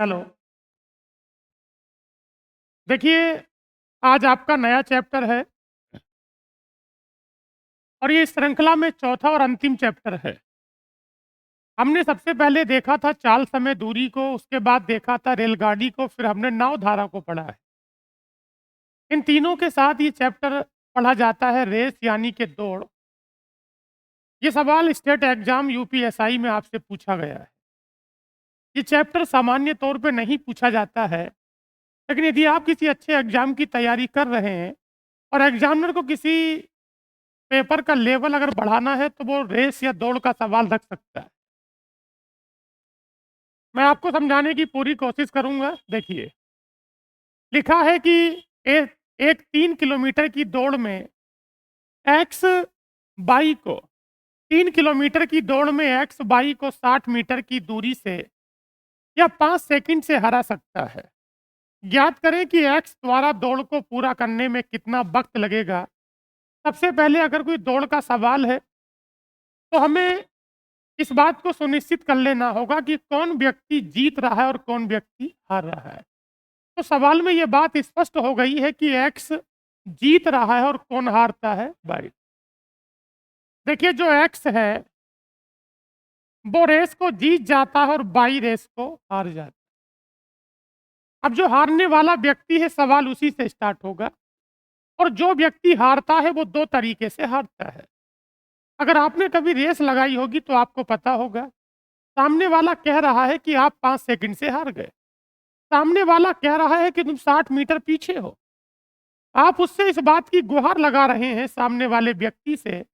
Hello. देखिए, आज आपका नया चैप्टर है और ये इस श्रृंखला में चौथा और अंतिम चैप्टर है। हमने सबसे पहले देखा था चाल, समय, दूरी को, उसके बाद देखा था रेलगाड़ी को, फिर हमने नाव धारा को पढ़ा है। इन तीनों के साथ ये चैप्टर पढ़ा जाता है रेस यानी कि दौड़। ये सवाल स्टेट एग्जाम यूपीएसआई में आपसे पूछा गया है। ये चैप्टर सामान्य तौर पे नहीं पूछा जाता है, लेकिन यदि आप किसी अच्छे एग्जाम की तैयारी कर रहे हैं और एग्जामिनर को किसी पेपर का लेवल अगर बढ़ाना है तो वो रेस या दौड़ का सवाल रख सकता है। मैं आपको समझाने की पूरी कोशिश करूंगा। देखिए, लिखा है कि एक 3 किलोमीटर की दौड़ में एक्स बाई को 3 किलोमीटर की दौड़ में एक्स बाई को 60 मीटर की दूरी से या 5 सेकंड से हरा सकता है। ज्ञात करें कि एक्स द्वारा दौड़ को पूरा करने में कितना वक्त लगेगा। सबसे पहले अगर कोई दौड़ का सवाल है तो हमें इस बात को सुनिश्चित कर लेना होगा कि कौन व्यक्ति जीत रहा है और कौन व्यक्ति हार रहा है। तो सवाल में ये बात स्पष्ट हो गई है कि एक्स जीत रहा है और कौन हारता है, वाई। देखिए, जो एक्स है वो रेस को जीत जाता है और बाई रेस को हार जाता है। अब जो हारने वाला व्यक्ति है, सवाल उसी से स्टार्ट होगा। और जो व्यक्ति हारता है वो दो तरीके से हारता है। अगर आपने कभी रेस लगाई होगी तो आपको पता होगा, सामने वाला कह रहा है कि आप 5 सेकंड से हार गए। सामने वाला कह रहा है कि तुम 60 मीटर पीछे हो। आप उससे इस बात की गुहार लगा रहे हैं सामने वाले व्यक्ति से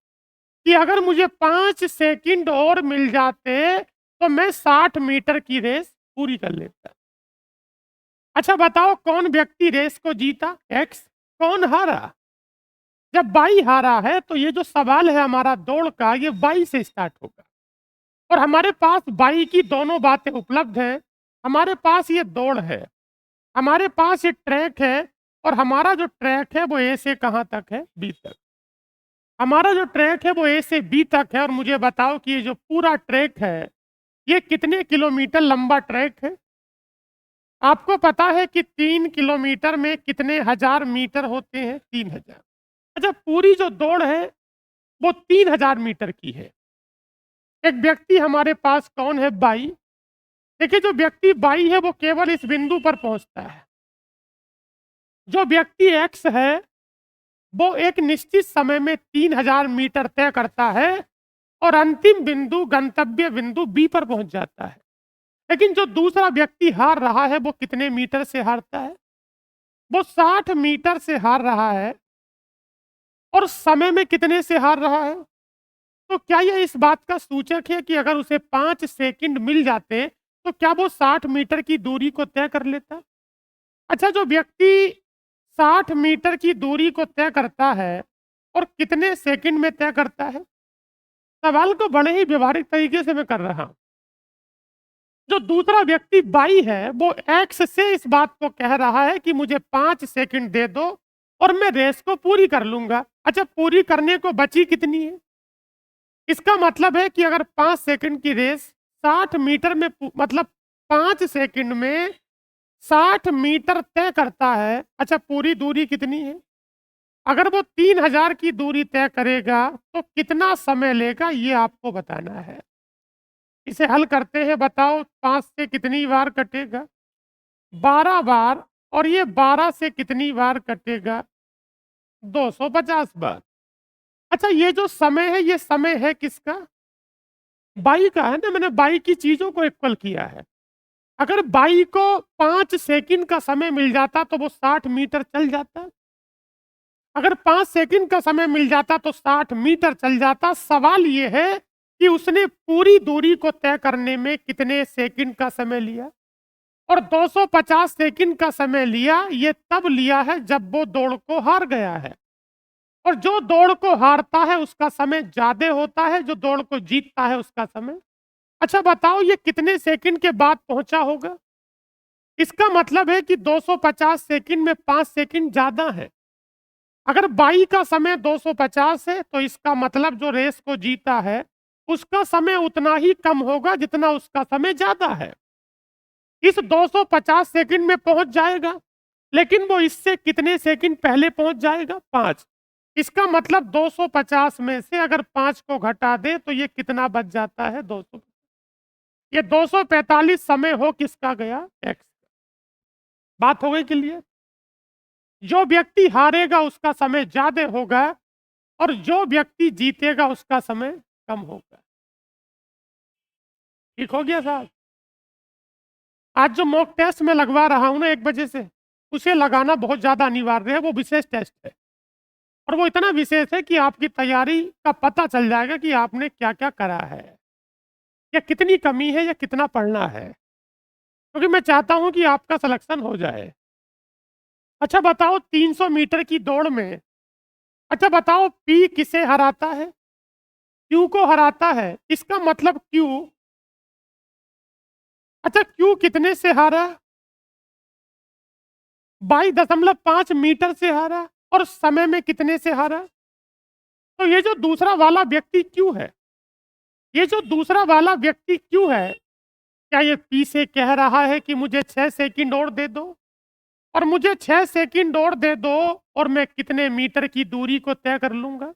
कि अगर मुझे 5 सेकंड और मिल जाते तो मैं 60 मीटर की रेस पूरी कर लेता। अच्छा बताओ, कौन व्यक्ति रेस को जीता? एक्स। कौन हारा? जब बाई हारा है तो ये जो सवाल है हमारा दौड़ का, ये बाई से स्टार्ट होगा। और हमारे पास बाई की दोनों बातें उपलब्ध हैं। हमारे पास ये दौड़ है, हमारे पास ये ट्रैक है, और हमारा जो ट्रैक है वो ए से कहां तक है? बी तक। हमारा जो ट्रैक है वो ए से बी तक है। और मुझे बताओ कि ये जो पूरा ट्रैक है ये कितने किलोमीटर लंबा ट्रैक है? आपको पता है कि 3 किलोमीटर में कितने हजार मीटर होते हैं? 3000। अच्छा, पूरी जो दौड़ है वो 3000 मीटर की है। एक व्यक्ति हमारे पास कौन है? बाई। देखिए, जो व्यक्ति बाई है वो केवल इस बिंदु पर पहुंचता है। जो व्यक्ति एक्स है वो एक निश्चित समय में 3000 मीटर तय करता है और अंतिम बिंदु, गंतव्य बिंदु बी पर पहुंच जाता है। लेकिन जो दूसरा व्यक्ति हार रहा है वो कितने मीटर से हारता है? वो 60 मीटर से हार रहा है। और समय में कितने से हार रहा है? तो क्या यह इस बात का सूचक है कि अगर उसे 5 सेकंड मिल जाते तो क्या वो 60 मीटर की दूरी को तय कर लेता? अच्छा, जो व्यक्ति 60 मीटर की दूरी को तय करता है और कितने सेकंड में तय करता है? सवाल को बड़े ही व्यवहारिक तरीके से मैं कर रहा हूं। जो दूसरा व्यक्ति बाई है वो एक्स से इस बात को कह रहा है कि मुझे 5 सेकंड दे दो और मैं रेस को पूरी कर लूंगा। अच्छा, पूरी करने को बची कितनी है? इसका मतलब है कि अगर 5 सेकंड की रेस 60 मीटर में मतलब 5 सेकंड में 60 मीटर तय करता है। अच्छा, पूरी दूरी कितनी है? अगर वो 3000 की दूरी तय करेगा तो कितना समय लेगा, ये आपको बताना है। इसे हल करते हैं। बताओ, 5 से कितनी बार कटेगा? 12 बार। और ये 12 से कितनी बार कटेगा? 250 बार। अच्छा, ये जो समय है ये समय है किसका? बाई का है ना। मैंने बाई की चीजों को इक्वल किया है। अगर बाई को 5 सेकंड का समय मिल जाता तो वो 60 मीटर चल जाता। अगर 5 सेकंड का समय मिल जाता तो 60 मीटर चल जाता। सवाल ये है कि उसने पूरी दूरी को तय करने में कितने सेकंड का समय लिया? और 250 सेकंड का समय लिया। ये तब लिया है जब वो दौड़ को हार गया है। और जो दौड़ को हारता है उसका समय ज्यादा होता है, जो दौड़ को जीतता है उसका समय। अच्छा बताओ, ये कितने सेकंड के बाद पहुंचा होगा? इसका मतलब है कि 250 सेकंड में 5 सेकंड ज्यादा है। अगर बाई का समय 250 है तो इसका मतलब जो रेस को जीता है उसका समय उतना ही कम होगा जितना उसका समय ज्यादा है। इस 250 सेकंड में पहुंच जाएगा, लेकिन वो इससे कितने सेकंड पहले पहुंच जाएगा? 5। इसका मतलब 250 में से अगर 5 को घटा दे तो ये कितना बच जाता है? 200। ये 245 समय हो किसका गया? एक्स। बात हो गई क्लियर? जो व्यक्ति हारेगा उसका समय ज्यादा होगा और जो व्यक्ति जीतेगा उसका समय कम होगा। ठीक हो गया साहब? आज जो मॉक टेस्ट में लगवा रहा हूं ना 1 बजे से, उसे लगाना बहुत ज्यादा अनिवार्य है। वो विशेष टेस्ट है और वो इतना विशेष है कि आपकी तैयारी का पता चल जाएगा कि आपने क्या क्या करा है, या कितनी कमी है, या कितना पढ़ना है, क्योंकि मैं चाहता हूं कि आपका सिलेक्शन हो जाए। अच्छा बताओ 300 मीटर की दौड़ में, अच्छा बताओ पी किसे हराता है? क्यू को हराता है। इसका मतलब क्यू, अच्छा क्यू कितने से हारा? 22.5 मीटर से हारा। और समय में कितने से हारा? तो ये जो दूसरा वाला व्यक्ति क्यू है, ये जो दूसरा वाला व्यक्ति क्यू है, क्या ये पी से कह रहा है कि मुझे 6 सेकंड और दे दो, और मुझे 6 सेकंड और दे दो और मैं कितने मीटर की दूरी को तय कर लूंगा?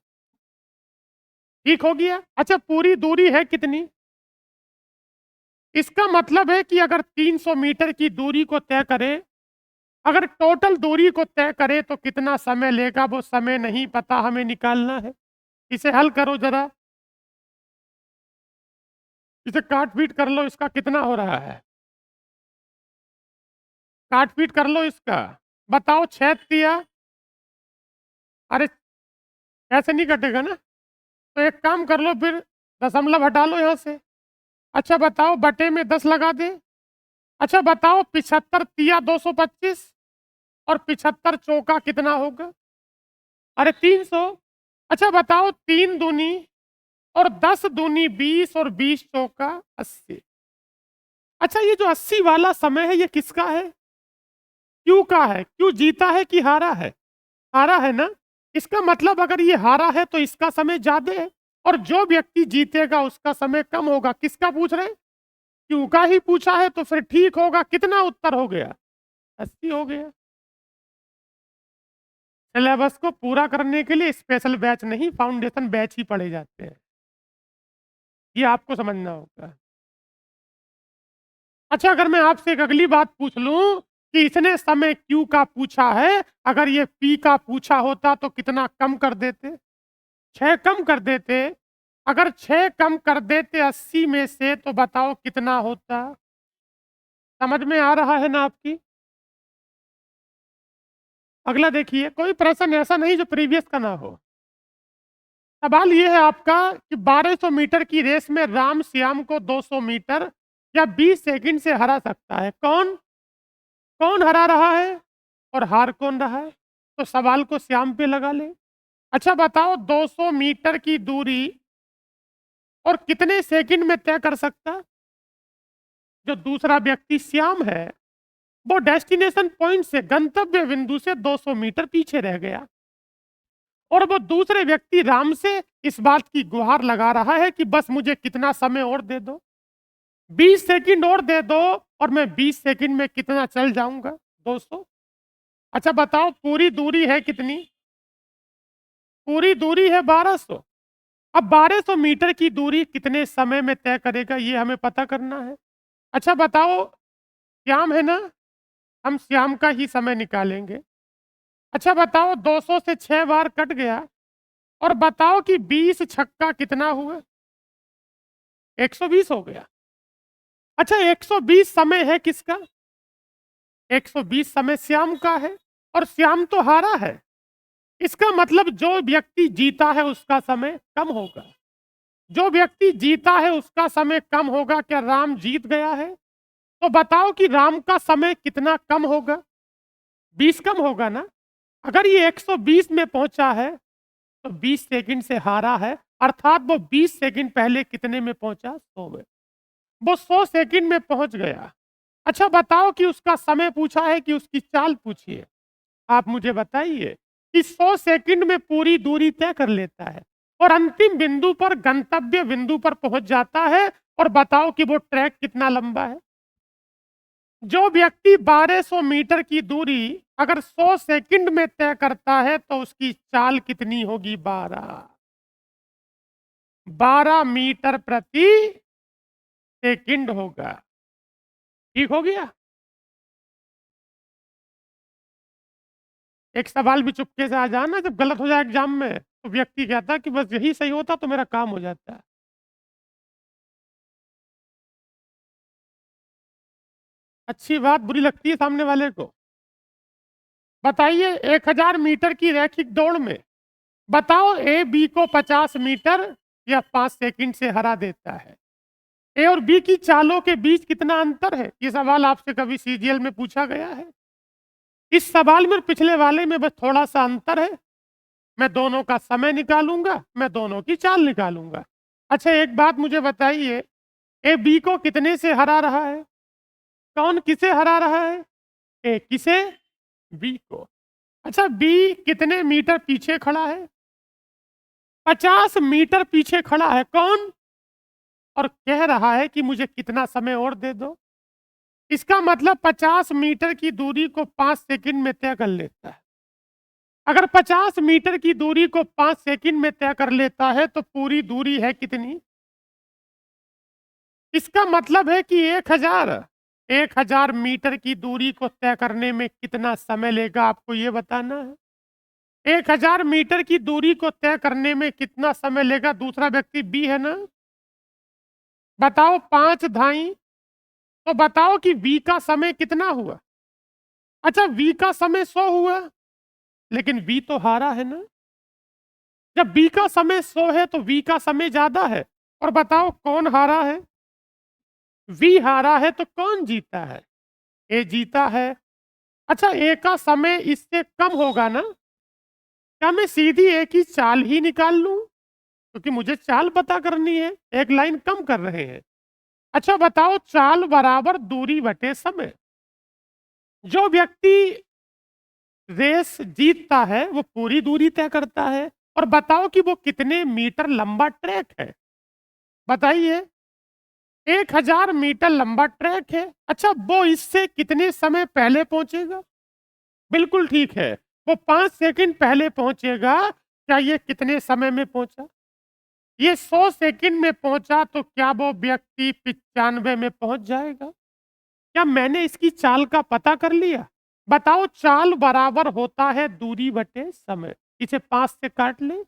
ठीक हो गया? अच्छा पूरी दूरी है कितनी? इसका मतलब है कि अगर 300 मीटर की दूरी को तय करे, अगर टोटल दूरी को तय करे तो कितना समय लेगा? वो समय नहीं पता, हमें निकालना है। इसे हल करो जरा, इसे काट पीट कर लो। इसका कितना हो रहा है? काट पीट कर लो इसका। बताओ 6 दिया। अरे ऐसे नहीं कटेगा ना, तो एक काम कर लो फिर, दशमलव हटा लो यहाँ से। अच्छा बताओ बटे में 10 लगा दे। अच्छा बताओ 75 तिया 225 और 75 चौका कितना होगा? अरे 300। अच्छा बताओ 3 दूनी और 10 दूनी 20 और 20 चौका 80। अच्छा ये जो 80 वाला समय है ये किसका है? क्यू का है। क्यू जीता है कि हारा है? हारा है ना। इसका मतलब अगर ये हारा है तो इसका समय ज्यादा है, और जो व्यक्ति जीतेगा उसका समय कम होगा। किसका पूछ रहे? क्यू का ही पूछा है, तो फिर ठीक होगा। कितना उत्तर हो गया? 80 हो गया। सिलेबस को पूरा करने के लिए स्पेशल बैच नहीं, फाउंडेशन बैच ही पढ़े जाते हैं। ये आपको समझना होगा। अच्छा अगर मैं आपसे एक अगली बात पूछ लूं कि इसने समय क्यू का पूछा है, अगर ये पी का पूछा होता तो कितना कम कर देते? 6 कम कर देते। अगर 6 कम कर देते 80 में से तो बताओ कितना होता? समझ में आ रहा है ना आपकी? अगला देखिए, कोई प्रश्न ऐसा नहीं जो प्रीवियस का ना हो। सवाल ये है आपका कि 1200 मीटर की रेस में राम श्याम को 200 मीटर या 20 सेकंड से हरा सकता है। कौन कौन हरा रहा है और हार कौन रहा है? तो सवाल को श्याम पे लगा ले। अच्छा बताओ 200 मीटर की दूरी और कितने सेकंड में तय कर सकता? जो दूसरा व्यक्ति श्याम है वो डेस्टिनेशन पॉइंट से, गंतव्य बिंदु से 200 मीटर पीछे रह गया, और वो दूसरे व्यक्ति राम से इस बात की गुहार लगा रहा है कि बस मुझे कितना समय और दे दो, 20 सेकंड और दे दो, और मैं 20 सेकंड में कितना चल जाऊंगा? 200। अच्छा बताओ पूरी दूरी है कितनी? पूरी दूरी है 1200। अब 1200 मीटर की दूरी कितने समय में तय करेगा ये हमें पता करना है। अच्छा बताओ श्याम है ना, हम श्याम का ही समय निकालेंगे। अच्छा बताओ 200 से 6 बार कट गया, और बताओ कि 20 छक्का कितना हुआ? 120 हो गया। अच्छा 120 समय है किसका? 120 समय श्याम का है, और श्याम तो हारा है। इसका मतलब जो व्यक्ति जीता है उसका समय कम होगा। जो व्यक्ति जीता है उसका समय कम होगा। क्या राम जीत गया है? तो बताओ कि राम का समय कितना कम होगा? 20 कम होगा ना। अगर ये 120 में पहुंचा है तो 20 सेकंड से हारा है, अर्थात वो 20 सेकंड पहले कितने में पहुंचा? 100 में। वो 100 सेकंड में पहुंच गया। अच्छा बताओ कि उसका समय पूछा है कि उसकी चाल पूछिए। आप मुझे बताइए कि 100 सेकंड में पूरी दूरी तय कर लेता है और अंतिम बिंदु पर, गंतव्य बिंदु पर पहुंच जाता है, और बताओ कि वो ट्रैक कितना लंबा है? जो व्यक्ति 1200 मीटर की दूरी अगर 100 सेकंड में तय करता है तो उसकी चाल कितनी होगी? 12 मीटर प्रति सेकंड होगा। ठीक हो गया। एक सवाल भी चुपके से आ जाना जब गलत हो जाए एग्जाम में तो व्यक्ति कहता है कि बस यही सही होता तो मेरा काम हो जाता है। अच्छी बात बुरी लगती है सामने वाले को। बताइए 1000 मीटर की रैखिक दौड़ में बताओ ए बी को 50 मीटर या 5 सेकंड से हरा देता है। ए और बी की चालों के बीच कितना अंतर है? ये सवाल आपसे कभी सीजीएल में पूछा गया है? इस सवाल में और पिछले वाले में बस थोड़ा सा अंतर है। मैं दोनों का समय निकालूंगा, मैं दोनों की चाल निकालूंगा। अच्छा एक बात मुझे बताइए, ए बी को कितने से हरा रहा है? कौन किसे हरा रहा है? ए किसे? बी को। अच्छा बी कितने मीटर पीछे खड़ा है? 50 मीटर पीछे खड़ा है। कौन? और कह रहा है कि मुझे कितना समय और दे दो। इसका मतलब 50 मीटर की दूरी को 5 सेकंड में तय कर लेता है। अगर 50 मीटर की दूरी को 5 सेकंड में तय कर लेता है तो पूरी दूरी है कितनी? इसका मतलब है कि 1000 मीटर की दूरी को तय करने में कितना समय लेगा आपको ये बताना है। 1000 मीटर की दूरी को तय करने में कितना समय लेगा? दूसरा व्यक्ति बी है ना? बताओ 5 धाई, तो बताओ कि वी का समय कितना हुआ? अच्छा वी का समय 100 हुआ, लेकिन वी तो हारा है ना। जब बी का समय 100 है तो वी का समय ज्यादा है। और बताओ कौन हारा है? वी हारा है तो कौन जीता है? ए जीता है। अच्छा ए का समय इससे कम होगा ना? क्या मैं सीधी ए की चाल ही निकाल लूं? क्योंकि मुझे चाल पता करनी है, एक लाइन कम कर रहे हैं। अच्छा बताओ चाल बराबर दूरी बटे समय। जो व्यक्ति रेस जीतता है वो पूरी दूरी तय करता है। और बताओ कि वो कितने मीटर लंबा ट्रैक है? बताइए 1000 मीटर लंबा ट्रैक है। अच्छा वो इससे कितने समय पहले पहुंचेगा? बिल्कुल ठीक है, वो 5 सेकंड पहले पहुंचेगा। क्या ये कितने समय में पहुंचा? ये 100 सेकंड में पहुंचा तो क्या वो व्यक्ति 95 में पहुंच जाएगा? क्या मैंने इसकी चाल का पता कर लिया? बताओ चाल बराबर होता है दूरी बटे समय। इसे 5 से काट ले।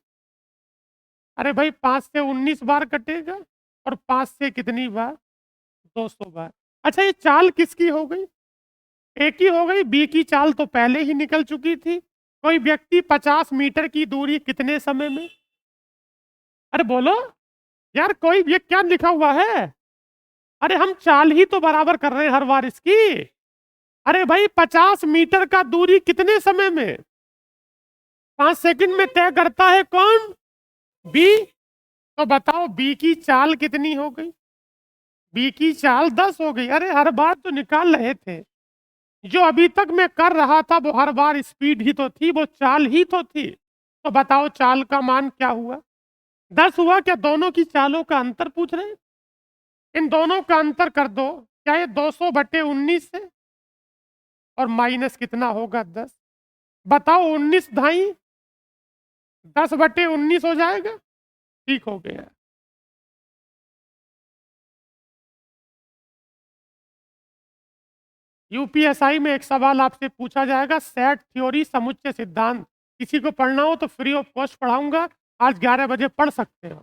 अरे भाई 5 से 19 बार कटेगा और 5 से कितनी बार? 200 बार। अच्छा ये चाल किसकी हो गई? एक ही हो गई। बी की चाल तो पहले ही निकल चुकी थी। कोई व्यक्ति 50 मीटर की दूरी कितने समय में? अरे बोलो यार, कोई ये क्या लिखा हुआ है? अरे हम चाल ही तो बराबर कर रहे हैं हर बार इसकी। अरे भाई 50 मीटर का दूरी कितने समय में? 5 सेकंड में तय करता है कौन? बी। तो बताओ बी की चाल कितनी हो गई? बी की चाल 10 हो गई। अरे हर बार तो निकाल रहे थे। जो अभी तक मैं कर रहा था वो हर बार स्पीड ही तो थी, वो चाल ही तो थी। तो बताओ चाल का मान क्या हुआ? 10 हुआ। क्या दोनों की चालों का अंतर पूछ रहे हैं? इन दोनों का अंतर कर दो। क्या ये 200 बटे 19 से और माइनस कितना होगा? 10। बताओ 19 धाई 10 बटे 19 हो जाएगा। ठीक हो गया। यूपीएसआई में एक सवाल आपसे पूछा जाएगा, सेट थ्योरी समुच्चय सिद्धांत। किसी को पढ़ना हो तो फ्री ऑफ कॉस्ट पढ़ाऊंगा, आज 11 बजे पढ़ सकते हो।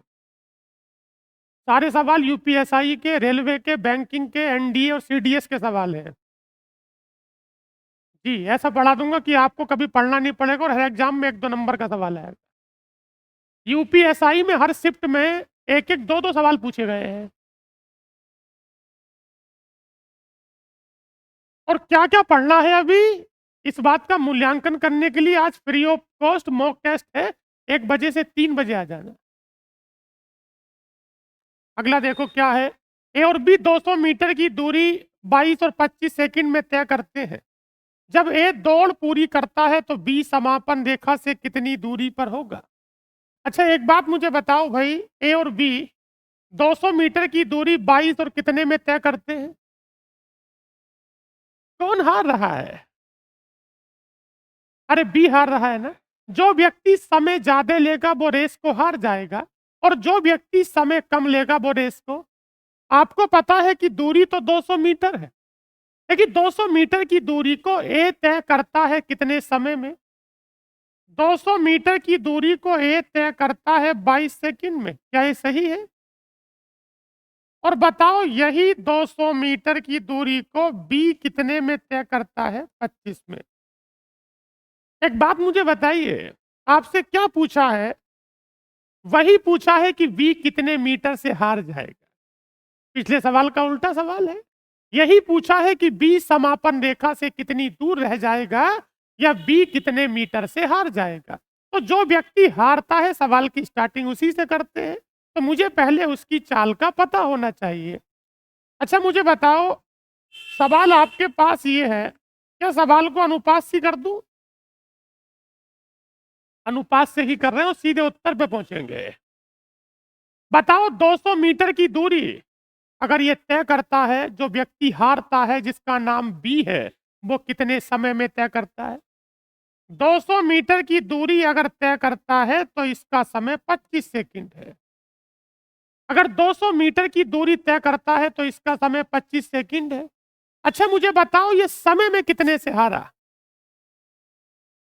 सारे सवाल यूपीएसआई के, रेलवे के, बैंकिंग के, एनडीए और सीडीएस के सवाल हैं। जी ऐसा पढ़ा दूंगा कि आपको कभी पढ़ना नहीं पड़ेगा और हर एग्जाम में 1-2 नंबर का सवाल है। यूपीएसआई में हर शिफ्ट में एक एक 2-2 सवाल पूछे गए हैं। और क्या क्या पढ़ना है अभी, इस बात का मूल्यांकन करने के लिए आज free of cost mock test है। 1 बजे से 3 बजे आ जाना। अगला देखो क्या है। ए और बी 200 मीटर की दूरी 22 और 25 सेकंड में तय करते हैं। जब ए दौड़ पूरी करता है तो बी समापन रेखा से कितनी दूरी पर होगा? अच्छा एक बात मुझे बताओ भाई, ए और बी 200 मीटर की दूरी 22 और कितने में तय करते हैं? कौन हार रहा है? अरे बी हार रहा है ना। जो व्यक्ति समय ज्यादा लेगा वो रेस को हार जाएगा, और जो व्यक्ति समय कम लेगा वो रेस को। आपको पता है कि दूरी तो 200 मीटर है, लेकिन 200 मीटर की दूरी को ए तय करता है कितने समय में? 200 मीटर की दूरी को ए तय करता है 22 सेकंड में। क्या ये सही है? और बताओ यही 200 मीटर की दूरी को बी कितने में तय करता है? 25 में। एक बात मुझे बताइए, आपसे क्या पूछा है? वही पूछा है कि बी कितने मीटर से हार जाएगा। पिछले सवाल का उल्टा सवाल है। यही पूछा है कि बी समापन रेखा से कितनी दूर रह जाएगा, या बी कितने मीटर से हार जाएगा। तो जो व्यक्ति हारता है सवाल की स्टार्टिंग उसी से करते हैं, तो मुझे पहले उसकी चाल का पता होना चाहिए। अच्छा मुझे बताओ, सवाल आपके पास ये है, क्या सवाल को अनुपात से कर दूं? अनुपात से ही कर रहे हो, सीधे उत्तर पे पहुंचेंगे। बताओ 200 मीटर की दूरी अगर ये तय करता है, जो व्यक्ति हारता है जिसका नाम बी है, वो कितने समय में तय करता है? 200 मीटर की दूरी अगर तय करता है तो इसका समय 25 सेकंड है। अगर 200 मीटर की दूरी तय करता है तो इसका समय 25 सेकंड है। अच्छा मुझे बताओ ये समय में कितने से हारा?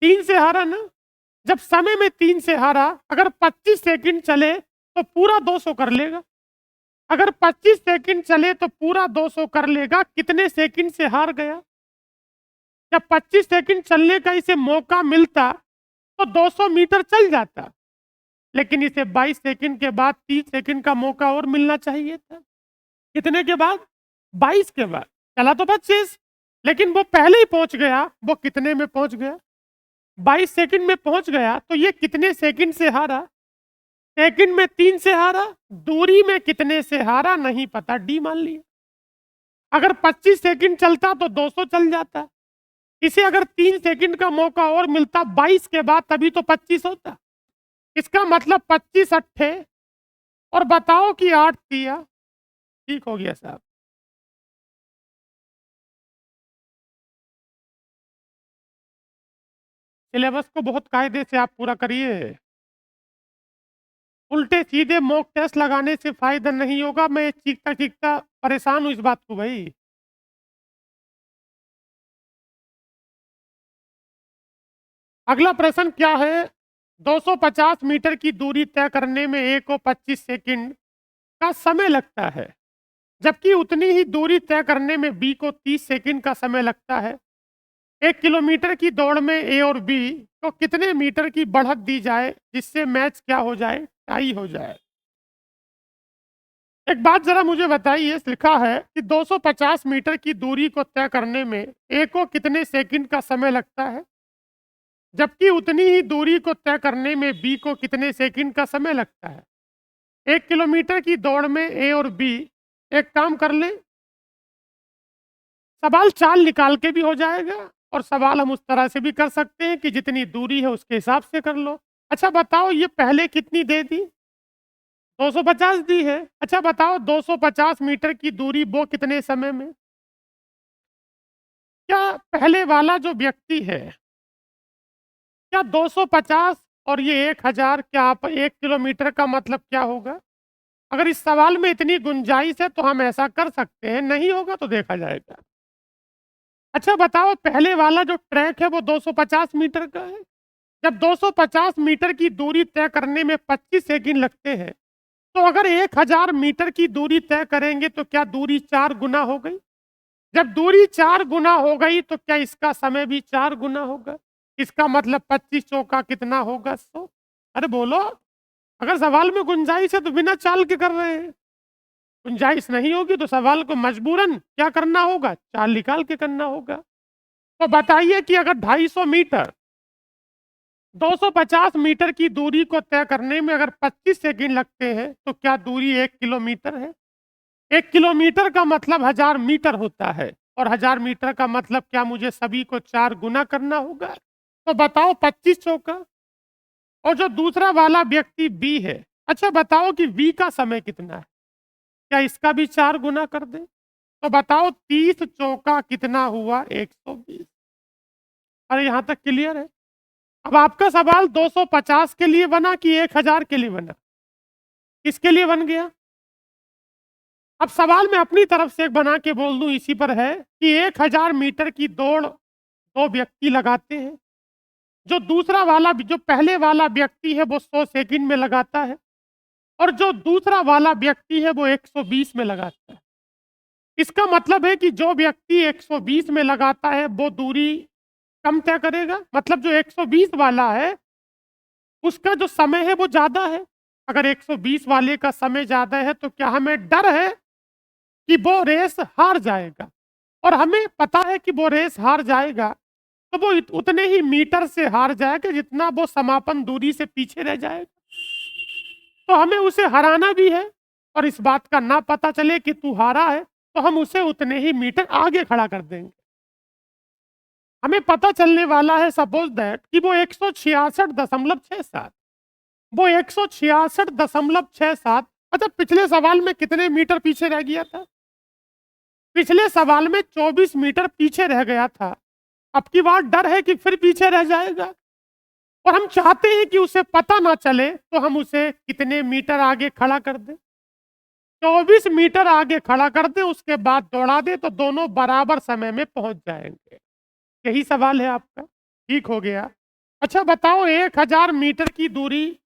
3 से हारा ना। जब समय में 3 से हारा, अगर 25 सेकंड चले तो पूरा 200 कर लेगा। अगर 25 सेकंड चले तो पूरा 200 कर लेगा। कितने सेकंड से हार गया? जब 25 सेकंड चलने का इसे मौका मिलता तो 200 मीटर चल जाता, लेकिन इसे 22 सेकंड के बाद 30 सेकंड का मौका और मिलना चाहिए था। कितने के बाद? 22 के बाद। चला तो 25, लेकिन वो पहले ही पहुंच गया। वो कितने में पहुंच गया? 22 सेकंड में पहुंच गया। तो ये कितने सेकंड से हारा? सेकंड में 3 से हारा। दूरी में कितने से हारा नहीं पता, डी मान लिया। अगर 25 सेकंड चलता तो 200 चल जाता। इसे अगर 3 सेकंड का मौका और मिलता 22 के बाद, तभी तो 25 होता। इसका मतलब 25 अट्ठे, और बताओ कि 8 दिया। ठीक हो गया साहब। सिलेबस को बहुत कायदे से आप पूरा करिए। उल्टे सीधे मॉक टेस्ट लगाने से फायदा नहीं होगा। मैं चीखता चीखता परेशान हूं इस बात को भाई। अगला प्रश्न क्या है? 250 मीटर की दूरी तय करने में ए को 25 सेकंड का समय लगता है, जबकि उतनी ही दूरी तय करने में बी को 30 सेकंड का समय लगता है। 1 किलोमीटर की दौड़ में ए और बी को कितने मीटर की बढ़त दी जाए जिससे मैच क्या हो जाए? टाई हो जाए। एक बात जरा मुझे बताइए, लिखा है कि 250 मीटर की दूरी को तय करने में ए को कितने सेकंड का समय लगता है, जबकि उतनी ही दूरी को तय करने में बी को कितने सेकंड का समय लगता है। 1 किलोमीटर की दौड़ में ए और बी, एक काम कर ले, सवाल चाल निकाल के भी हो जाएगा, और सवाल हम उस तरह से भी कर सकते हैं कि जितनी दूरी है उसके हिसाब से कर लो। अच्छा बताओ ये पहले कितनी दे दी? 250 दी है। अच्छा बताओ 250 मीटर की दूरी वो कितने समय में? क्या पहले वाला जो व्यक्ति है, क्या 250 और ये 1000, क्या आप 1 किलोमीटर का मतलब क्या होगा? अगर इस सवाल में इतनी गुंजाइश है तो हम ऐसा कर सकते हैं, नहीं होगा तो देखा जाएगा। अच्छा बताओ पहले वाला जो ट्रैक है वो 250 मीटर का है। जब 250 मीटर की दूरी तय करने में 25 सेकंड लगते हैं, तो अगर 1000 मीटर की दूरी तय करेंगे तो क्या दूरी 4 गुना हो गई? जब दूरी 4 गुना हो गई तो क्या इसका समय भी 4 गुना होगा? इसका मतलब 25 चौका कितना होगा? 100। अरे बोलो, अगर सवाल में गुंजाइश है तो बिना चाल के कर रहे हैं। गुंजाइश नहीं होगी तो सवाल को मजबूरन क्या करना होगा? चाल निकाल के करना होगा। तो बताइए कि अगर 250 मीटर 250 मीटर की दूरी को तय करने में अगर 25 सेकंड लगते हैं तो क्या दूरी 1 किलोमीटर है? 1 किलोमीटर का मतलब 1000 मीटर होता है, और 1000 मीटर का मतलब क्या मुझे सभी को 4 गुना करना होगा? तो बताओ 25 चौका। और जो दूसरा वाला व्यक्ति बी है, अच्छा बताओ कि बी का समय कितना है? क्या इसका भी 4 गुना कर दे? तो बताओ 30 चौका कितना हुआ? 120। अरे यहां तक क्लियर है? अब आपका सवाल 250 के लिए बना कि 1000 के लिए बना? किसके लिए बन गया? अब सवाल मैं अपनी तरफ से एक बना के बोल दूं, इसी पर है कि 1000 मीटर की दौड़ दो व्यक्ति लगाते हैं। जो दूसरा वाला, जो पहले वाला व्यक्ति है वो 100 सेकंड में लगाता है, और जो दूसरा वाला व्यक्ति है वो 120 में लगाता है। इसका मतलब है कि जो व्यक्ति 120 में लगाता है वो दूरी कम तय करेगा, मतलब जो 120 वाला है उसका जो समय है वो ज्यादा है। अगर 120 वाले का समय ज्यादा है तो क्या हमें डर है कि वो रेस हार जाएगा? और हमें पता है कि वो रेस हार जाएगा, तो वो उतने ही मीटर से हार जाएगा जितना वो समापन दूरी से पीछे रह जाएगा। तो हमें उसे हराना भी है, और इस बात का ना पता चले कि तू हारा है तो हम उसे उतने ही मीटर आगे खड़ा कर देंगे। हमें पता चलने वाला है सपोज दैट कि वो 166.67, वो 166.67। अच्छा, पिछले सवाल में कितने मीटर पीछे रह गया था? पिछले सवाल में 24 मीटर पीछे रह गया था। अब की बार डर है कि फिर पीछे रह जाएगा, और हम चाहते हैं कि उसे पता ना चले, तो हम उसे कितने मीटर आगे खड़ा कर दें? 24 मीटर आगे खड़ा कर दें, उसके बाद दौड़ा दे तो दोनों बराबर समय में पहुंच जाएंगे। यही सवाल है आपका। ठीक हो गया। अच्छा बताओ, 1000 मीटर की दूरी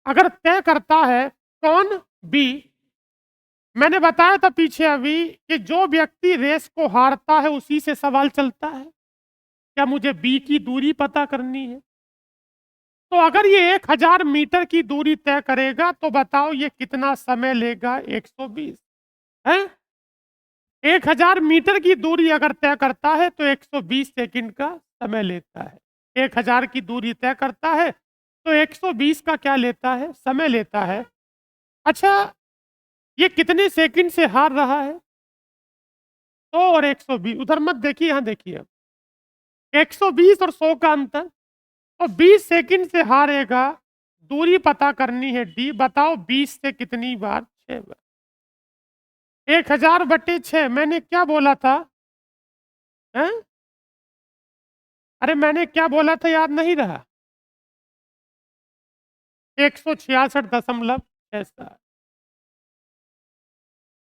अगर तय करता है कौन? बी। मैंने बताया था पीछे अभी कि जो व्यक्ति रेस को हारता है उसी से सवाल चलता है। क्या मुझे बी की दूरी पता करनी है? तो अगर ये 1000 मीटर की दूरी तय करेगा तो बताओ ये कितना समय लेगा? 120 है। 1000 मीटर की दूरी अगर तय करता है तो 120 सेकंड का समय लेता है। 1000 की दूरी तय करता है तो 120 का क्या लेता है? समय लेता है। अच्छा, ये कितने सेकंड से हार रहा है? 100 और 120, उधर मत देखिए, यहां देखिए। 120 और 100 का अंतर, तो 20 सेकंड से हारेगा। दूरी पता करनी है डी। बताओ 20 से कितनी बार? 6 बार। 1000/6। मैंने क्या बोला था? हैं? अरे मैंने क्या बोला था, याद नहीं रहा? 166.67।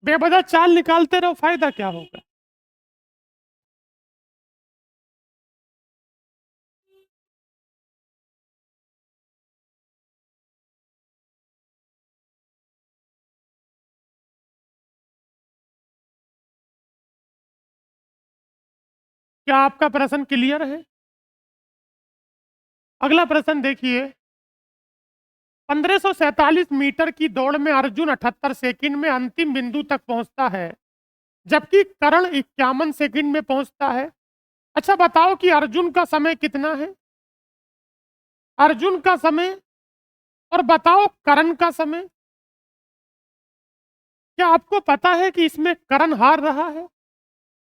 बेवजह चाल निकालते रहो, फायदा क्या होगा? क्या आपका प्रश्न क्लियर है? अगला प्रश्न देखिए। 1547 मीटर की दौड़ में अर्जुन 78 सेकंड में अंतिम बिंदु तक पहुंचता है, जबकि करण 51 सेकंड में पहुंचता है। अच्छा बताओ कि अर्जुन का समय कितना है? अर्जुन का समय, और बताओ करण का समय। क्या आपको पता है कि इसमें करण हार रहा है?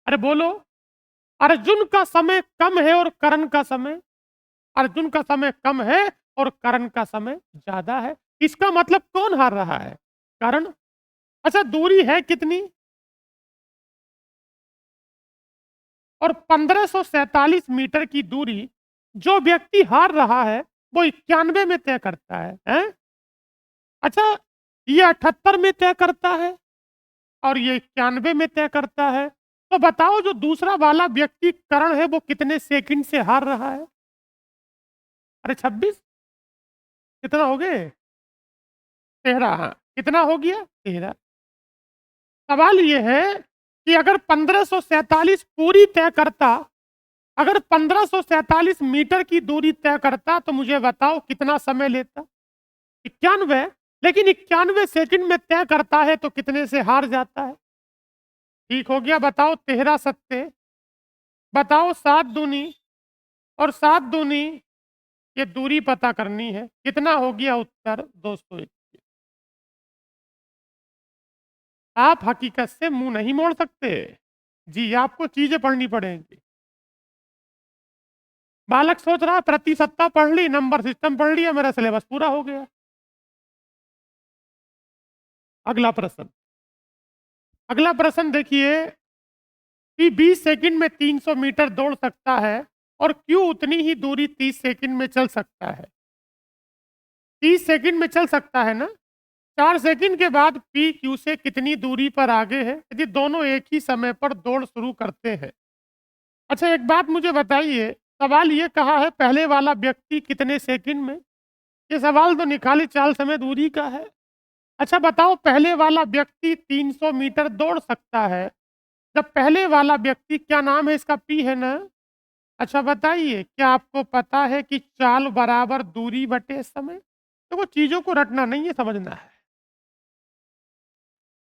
अरे बोलो। अर्जुन का समय कम है और करण का समय, अर्जुन का समय कम है और करण का समय ज्यादा है। इसका मतलब कौन हार रहा है? करण। अच्छा, दूरी है कितनी? और 1547 मीटर की दूरी जो व्यक्ति हार रहा है वो 91 में तय करता है? अच्छा, ये 78 में तय करता है और ये 91 में तय करता है। तो बताओ जो दूसरा वाला व्यक्ति करण है वो कितने सेकंड से हार रहा है? अरे 26। कितना हो गए? 13। हाँ, कितना हो गया? 13। सवाल ये है कि अगर 1547 पूरी तय करता, अगर 1547 मीटर की दूरी तय करता तो मुझे बताओ कितना समय लेता? 91। लेकिन 91 सेकंड में तय करता है तो कितने से हार जाता है? ठीक हो गया। बताओ 13 सत्ते, बताओ 7 दूनी, और 7 दूनी, ये दूरी पता करनी है। कितना हो गया उत्तर? 221। आप हकीकत से मुंह नहीं मोड़ सकते जी, आपको चीजें पढ़नी पड़ेंगी। बालक सोच रहा प्रतिशतता पढ़ ली, नंबर सिस्टम पढ़ लिया, मेरा सिलेबस पूरा हो गया। अगला प्रश्न। अगला प्रश्न देखिए। पी 20 सेकंड में 300 मीटर दौड़ सकता है और क्यू उतनी ही दूरी 30 सेकंड में चल सकता है। 30 सेकंड में चल सकता है ना? 4 सेकंड के बाद पी क्यू से कितनी दूरी पर आगे है यदि दोनों एक ही समय पर दौड़ शुरू करते हैं? अच्छा, एक बात मुझे बताइए, सवाल ये कहा है पहले वाला व्यक्ति कितने सेकंड में? ये सवाल तो निकाली चाल समय दूरी का है। अच्छा बताओ, पहले वाला व्यक्ति 300 मीटर दौड़ सकता है, जब पहले वाला व्यक्ति, क्या नाम है इसका? पी है ना? अच्छा बताइए, क्या आपको पता है कि चाल बराबर दूरी बटे समय? देखो, चीजों को रटना नहीं है, समझना है।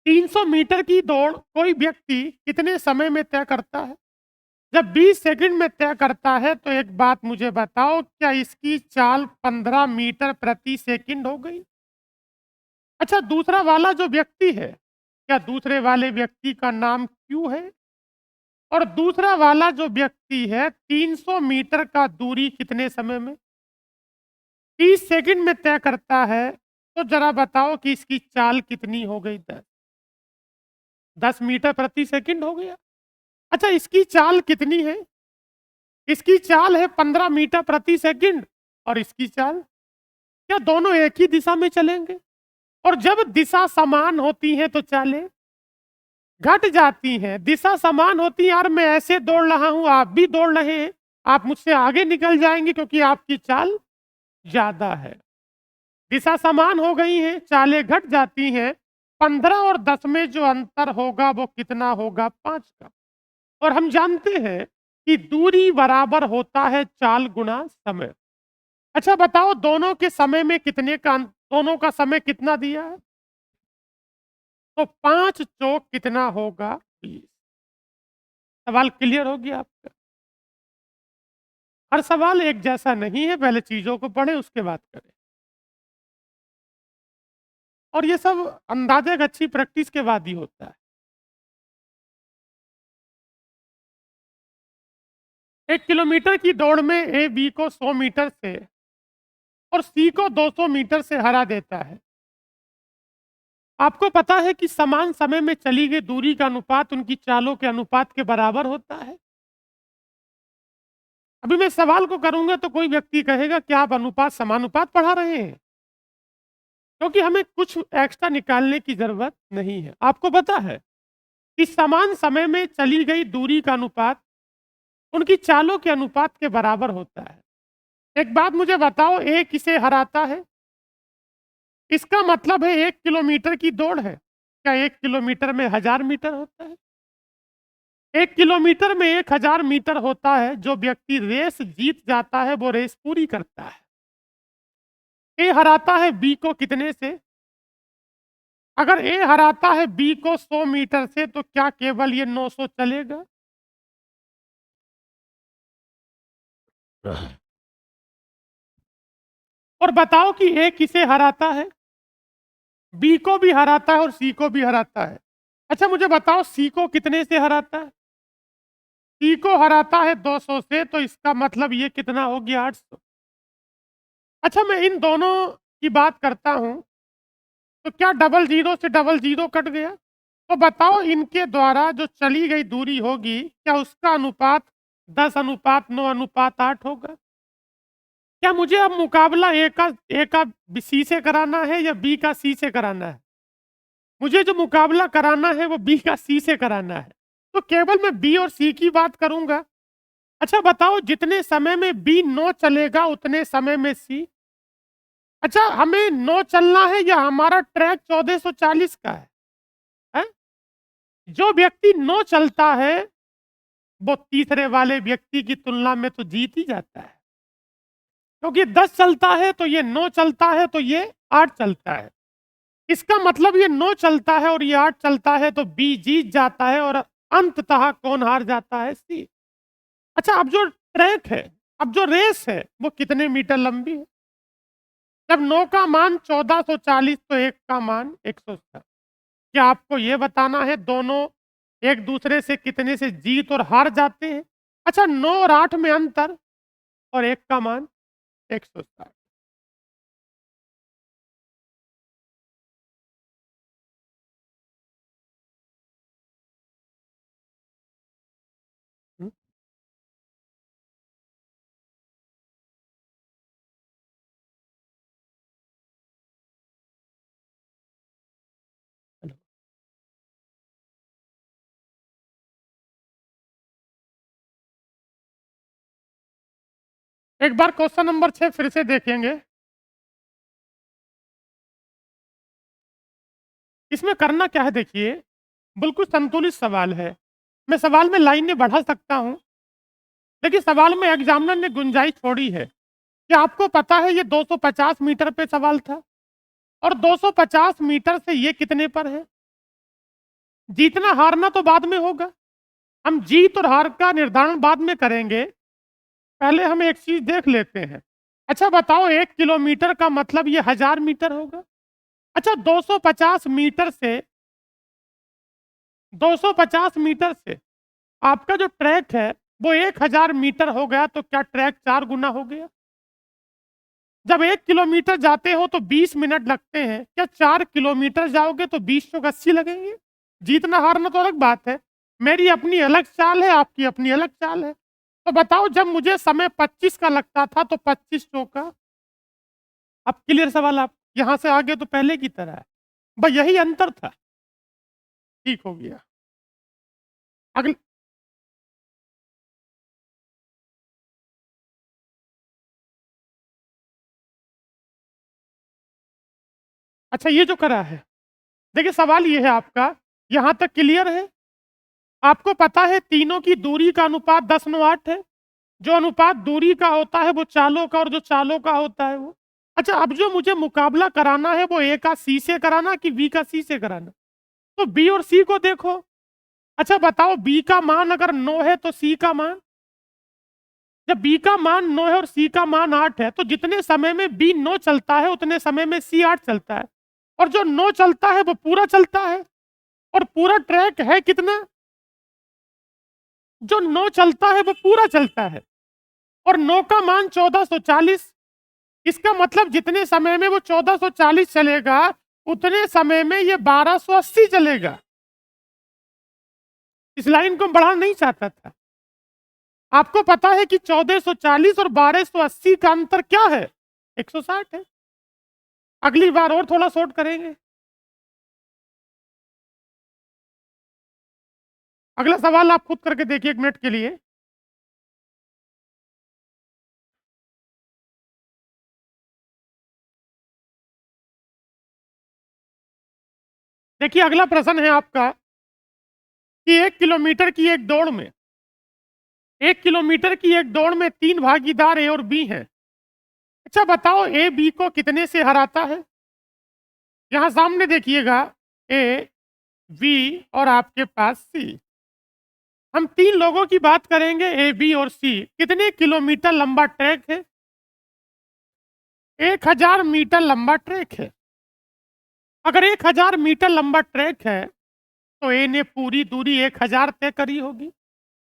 300 मीटर की दौड़ कोई व्यक्ति कितने समय में तय करता है? जब 20 सेकंड में तय करता है तो एक बात मुझे बताओ, क्या इसकी चाल 15 मीटर प्रति सेकंड हो गई? अच्छा, दूसरा वाला जो व्यक्ति है, क्या दूसरे वाले व्यक्ति का नाम क्यू है? और दूसरा वाला जो व्यक्ति है 300 मीटर का दूरी कितने समय में? 30 सेकंड में तय करता है। तो जरा बताओ कि इसकी चाल कितनी हो गई? 10 मीटर प्रति सेकंड हो गया। अच्छा, इसकी चाल कितनी है? इसकी चाल है 15 मीटर प्रति सेकंड। और इसकी चाल, क्या दोनों एक ही दिशा में चलेंगे? और जब दिशा समान होती है तो चालें घट जाती हैं। दिशा समान होती है, यार मैं ऐसे दौड़ रहा हूं, आप भी दौड़ रहे हैं, आप मुझसे आगे निकल जाएंगे क्योंकि आपकी चाल ज्यादा है। दिशा समान हो गई है, चालें घट जाती हैं। 15 और 10 में जो अंतर होगा वो कितना होगा? 5 का। और हम जानते हैं कि दूरी बराबर होता है चाल गुना समय। अच्छा बताओ, दोनों के समय में कितने का दोनों का समय कितना दिया है? तो 5 चौक कितना होगा? 20। सवाल क्लियर हो गया आपका? हर सवाल एक जैसा नहीं है, पहले चीजों को पढ़े उसके बाद करें। और ये सब अंदाजा एक अच्छी प्रैक्टिस के बाद ही होता है। 1 किलोमीटर की दौड़ में ए बी को 100 मीटर से और सी को 200 मीटर से हरा देता है। आपको पता है कि समान समय में चली गई दूरी का अनुपात उनकी चालों के अनुपात के बराबर होता है। अभी मैं सवाल को करूंगा तो कोई व्यक्ति कहेगा क्या आप अनुपात समानुपात पढ़ा रहे हैं? क्योंकि हमें कुछ एक्स्ट्रा निकालने की जरूरत नहीं है। आपको पता है कि समान समय में चली गई दूरी का अनुपात उनकी चालों के अनुपात के बराबर होता है। एक बात मुझे बताओ, ए किसे हराता है? इसका मतलब है 1 किलोमीटर की दौड़ है। क्या 1 किलोमीटर में 1000 मीटर होता है? 1 किलोमीटर में 1000 मीटर होता है। जो व्यक्ति रेस जीत जाता है वो रेस पूरी करता है। ए हराता है बी को कितने से? अगर ए हराता है बी को 100 मीटर से तो क्या केवल ये 900 चलेगा? और बताओ कि ए किसे हराता है? बी को भी हराता है और सी को भी हराता है। अच्छा मुझे बताओ, सी को कितने से हराता है? सी को हराता है 200 से, तो इसका मतलब ये कितना हो गया? 800। अच्छा, मैं इन दोनों की बात करता हूं तो क्या डबल जीरो से डबल जीरो कट गया? तो बताओ, इनके द्वारा जो चली गई दूरी होगी क्या उसका अनुपात 10:9:8 होगा? क्या मुझे अब मुकाबला ए का सी से कराना है या बी का सी से कराना है? मुझे जो मुकाबला कराना है वो बी का सी से कराना है। तो केवल मैं बी और सी की बात करूंगा। अच्छा बताओ, जितने समय में बी 9 चलेगा उतने समय में सी। अच्छा, हमें 9 चलना है या हमारा ट्रैक 1440 का है? जो व्यक्ति 9 चलता है वो तीसरे वाले व्यक्ति की तुलना में तो जीत ही जाता है, क्योंकि 10 चलता है तो ये 9 चलता है तो ये 8 चलता है। इसका मतलब ये 9 चलता है और ये 8 चलता है तो बी जीत जाता है और अंततः कौन हार जाता है? सी। अच्छा, अब जो ट्रैक है, अब जो रेस है वो कितने मीटर लंबी है? जब 9 का मान 1440 तो 1 का मान 160। क्या आपको ये बताना है दोनों एक दूसरे से कितने से जीत और हार जाते हैं? अच्छा, 9 और 8 में अंतर और 1 का मान 160। एक बार क्वेश्चन नंबर 6 फिर से देखेंगे। इसमें करना क्या है देखिए, बिल्कुल संतुलित सवाल है। मैं सवाल में लाइनें बढ़ा सकता हूं, लेकिन सवाल में एग्जामिनर ने गुंजाइश छोड़ी है। क्या आपको पता है ये 250 मीटर पे सवाल था, और 250 मीटर से ये कितने पर है? जीतना हारना तो बाद में होगा, हम जीत और हार का निर्धारण बाद में करेंगे। पहले हम एक चीज देख लेते हैं। अच्छा बताओ, 1 किलोमीटर का मतलब ये 1000 मीटर होगा। अच्छा 250 मीटर से आपका जो ट्रैक है वो 1000 मीटर हो गया, तो क्या ट्रैक 4 गुना हो गया? जब 1 किलोमीटर जाते हो तो 20 मिनट लगते हैं, क्या 4 किलोमीटर जाओगे तो 20 चौक 80 लगेंगे? जीतना हारना तो अलग बात है, मेरी अपनी अलग चाल है, आपकी अपनी अलग चाल है। तो बताओ, जब मुझे समय 25 का लगता था तो 25 चौका। अब क्लियर सवाल? आप यहां से आगे तो पहले की तरह है, बस यही अंतर था। ठीक हो गया। अगले, अच्छा ये जो करा है, देखिए सवाल ये है आपका, यहां तक क्लियर है? आपको पता है तीनों की दूरी का अनुपात 10:8 है। जो अनुपात दूरी का होता है वो चालों का, और जो चालों का होता है वो। अच्छा अब जो मुझे मुकाबला कराना है वो ए का सी से कराना कि बी का सी से कराना? तो बी और सी को देखो। अच्छा बताओ, बी का मान अगर 9 है तो सी का मान, जब बी का मान 9 है और सी का मान 8 है, तो जितने समय में बी 9 चलता है उतने समय में सी 8 चलता है। और जो 9 चलता है वो पूरा चलता है, और पूरा ट्रैक है कितना? जो 9 चलता है वो पूरा चलता है, और 9 का मान 1440। इसका मतलब जितने समय में वो 1440 चलेगा उतने समय में ये 1280 चलेगा। इस लाइन को बढ़ाना नहीं चाहता था। आपको पता है कि 1440 और 1280 का अंतर क्या है? 160 है। अगली बार और थोड़ा शॉर्ट करेंगे। अगला सवाल आप खुद करके देखिए 1 मिनट के लिए। देखिए अगला प्रश्न है आपका कि 1 किलोमीटर की एक दौड़ में 1 किलोमीटर की एक दौड़ में 3 भागीदार ए और बी हैं। अच्छा बताओ, ए बी को कितने से हराता है? यहां सामने देखिएगा, ए बी और आपके पास सी। हम 3 लोगों की बात करेंगे, ए बी और सी। कितने किलोमीटर लंबा ट्रैक है? 1000 मीटर लंबा ट्रैक है। अगर 1000 मीटर लंबा ट्रैक है तो ए ने पूरी दूरी 1000 तय करी होगी।